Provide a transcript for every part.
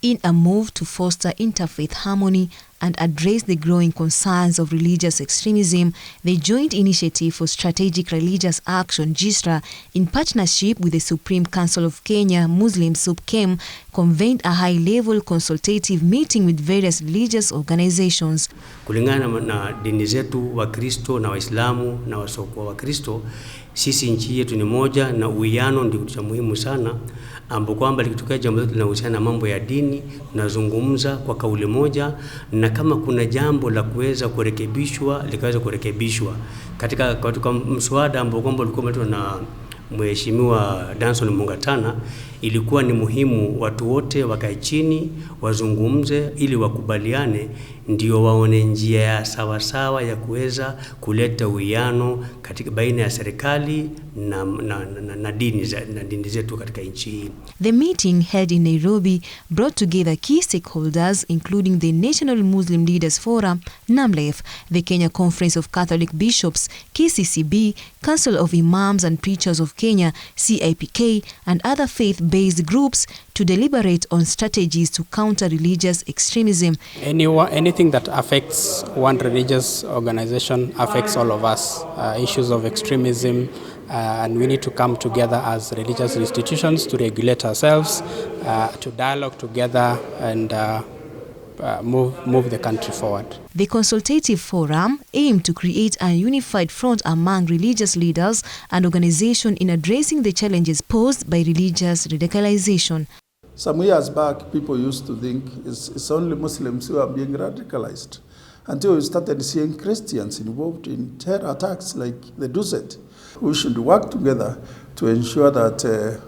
in a move to foster interfaith harmony and address the growing concerns of religious extremism. The Joint Initiative for Strategic Religious Action, Jisra, in partnership with the Supreme Council of Kenya Muslim Supkem, convened a high-level consultative meeting with various religious organizations. Kulingana na dini zetu wa Kristo na Waislamu na wasiokuwa wa Kristo, sisi nchi yetu ni moja na uwiano ndio kitu cha muhimu sana, ambapo kwamba likitokea jambo lote linahusiana na mambo ya dini tunazungumza kwa kauli moja, na kama kuna jambo la kuweza kurekebishwa likaweza kurekebishwa katika mswada ambao kwamba ulikuwa umeletwa na Mheshimiwa Danson Mungatana. Ilikuwa ni muhimu watu wote wakae chini wazungumze ili wakubaliane, ndio waone njia ya sawa sawa ya kuweza kuleta uwiano katika baina ya serikali na dini zetu katika nchi hii. The meeting held in Nairobi brought together key stakeholders including the National Muslim Leaders Forum, NAMLEF, the Kenya Conference of Catholic Bishops, KCCB, Council of Imams and Preachers of Kenya, CIPK, and other faith-based groups to deliberate on strategies to counter religious extremism. Anything that affects one religious organization affects all of us. Issues of extremism, and we need to come together as religious institutions to regulate ourselves, to dialogue together and move the country forward. The consultative forum aimed to create a unified front among religious leaders and organizations in addressing the challenges posed by religious radicalization. Some years back, people used to think it's only Muslims who are being radicalized, until we started seeing Christians involved in terror attacks like the Duset. We should work together to ensure that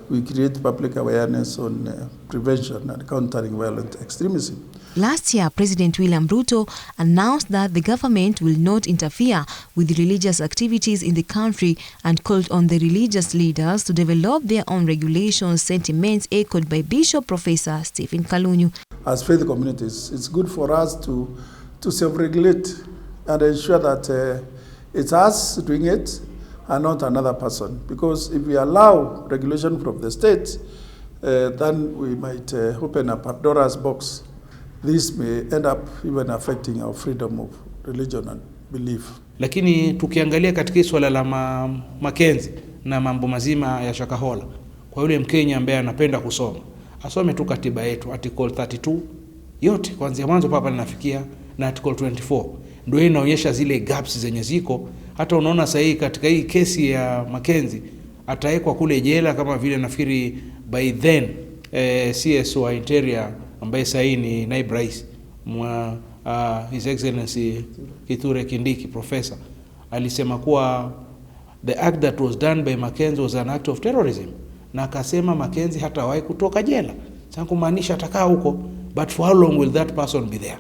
we create public awareness on prevention and countering violent extremism. Last year, President William Ruto announced that the government will not interfere with religious activities in the country and called on the religious leaders to develop their own regulations, sentiments echoed by Bishop Professor Stephen Kalunyu. As faith communities, it's good for us to self-regulate and ensure that it's us doing it and not another person. Because if we allow regulation from the state, then we might open a Pandora's box. This may end up even affecting our freedom of religion and belief. Lakini tukiangalia katika swala la Makenzi na mambo mazima ya Shakahola, kwa yule Mkenya ambaye anapenda kusoma, asome tu katiba yetu article 32 yote kuanzia mwanzo papa linafikia na article 24. Ndio inaonyesha zile gaps zenye ziko. Hata unaona sasa hii katika hii kesi ya Makenzi ataekwa kule jela kama vile nafikiri by then CSO Interior ambaye sasa ni naibu rais His Excellency Kithure Kindiki professor alisema kuwa the act that was done by Makenzi was an act of terrorism, na akasema Makenzi hatawahi kutoka jela. Sasa kumaanisha atakaa huko, but for how long will that person be there?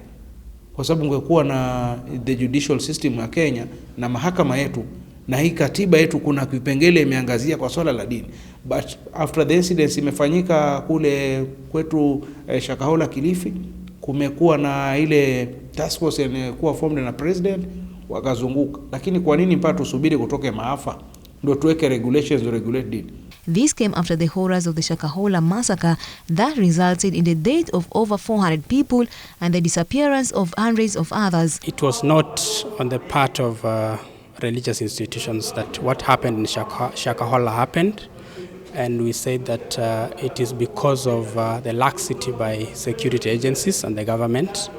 Kwa sababu ungekuwa na the judicial system ya Kenya na mahakama yetu na hii katiba yetu kuna vipengele imeangazia kwa swala la dini, but after the incidents imefanyika kule kwetu Shakahola Kilifi, kumekuwa na ile task force ilikuwa formed na president wakazunguka. Lakini kwa nini mpaka tusubiri kutoke maafa ndio tuweke regulations to regulate dini? This came after the horrors of the Shakahola massacre that resulted in the death of over 400 people and the disappearance of hundreds of others. It was not on the part of religious institutions that what happened in Shakahola happened, and we said that it is because of the laxity by security agencies and the government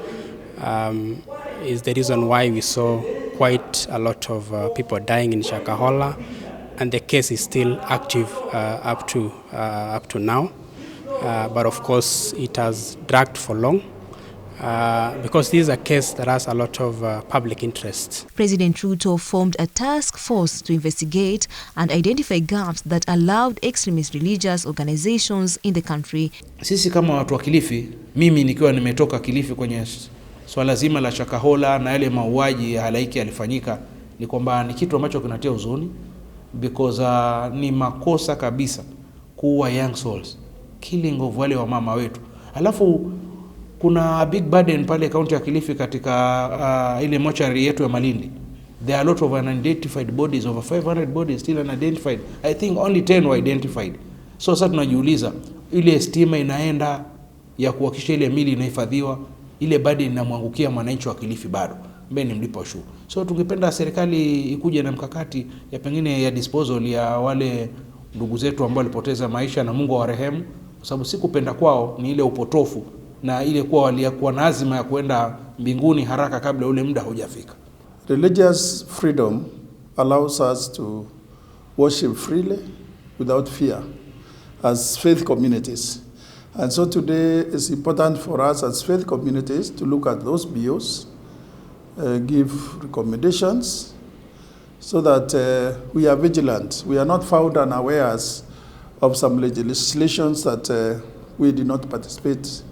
is the reason why we saw quite a lot of people dying in Shakahola, and the case is still active up to now, but of course it has dragged for long. Because this is a case that has a lot of public interest. President Ruto formed a task force to investigate and identify gaps that allowed extremist religious organizations in the country. Sisi kama watu wa Kilifi, mimi nikiwa nimetoka Kilifi kwenye swala zima la Shakahola na yale mauaji ya halaiki yalifanyika, ni kwamba ni kitu ambacho kinatia huzuni, because ni makosa kabisa kuua young souls, killing of wale wa mama wetu. Alafu kuna big burden pale kaunti ya Kilifi katika ile mortuary yetu ya Malindi. There are a lot of unidentified bodies, over 500 bodies still unidentified. I think only 10 were identified. So sasa tunajiuliza ile stima inaenda ya kuhakikisha ile mili inahifadhiwa, ile badi inamwangukia mwananchi wa Kilifi bado ambaye ni mlipa ushuru. So tungependa serikali ikuje na mkakati ya pengine ya disposal ya wale ndugu zetu ambao walipoteza maisha, na Mungu awarehemu, kwa sababu si kupenda kwao, ni ile upotofu na ile kuwa walikuwa na azima ya kwenda mbinguni haraka kabla ule muda hujafika. Religious freedom allows us to worship freely without fear as faith communities. And so today it's important for us as faith communities to look at those bills, give recommendations, so that we are vigilant. We are not found unawares of some legislations that we did not participate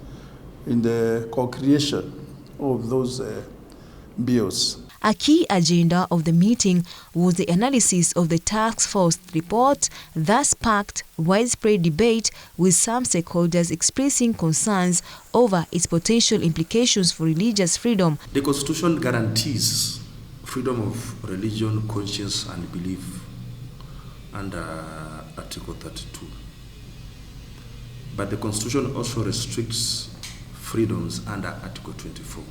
in the co-creation of those bills. A key agenda of the meeting was the analysis of the task force report that sparked widespread debate, with some stakeholders expressing concerns over its potential implications for religious freedom. The Constitution guarantees freedom of religion, conscience and belief under Article 32. But the Constitution also restricts freedoms under Article 24.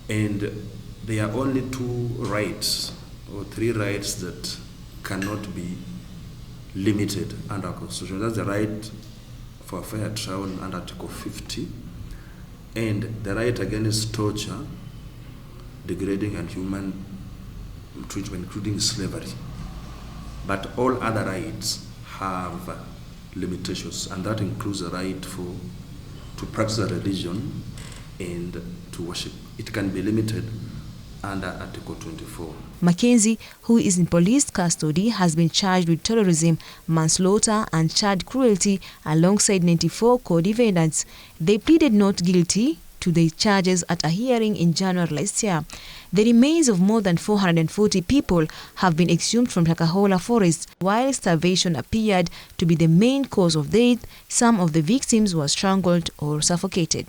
And there are only 2 rights or 3 rights that cannot be limited under our Constitution. That's the right for a fair trial under Article 50, and the right against torture, degrading and human treatment, including slavery. But all other rights have limitations, and that includes the right to practice a religion and to worship. It can be limited under Article 24. Mackenzie, who is in police custody, has been charged with terrorism, manslaughter and child cruelty alongside 94 co-defendants. They pleaded not guilty to the charges at a hearing in January last year. The remains of more than 440 people have been exhumed from Shakahola forest. While starvation appeared to be the main cause of death, some of the victims were strangled or suffocated.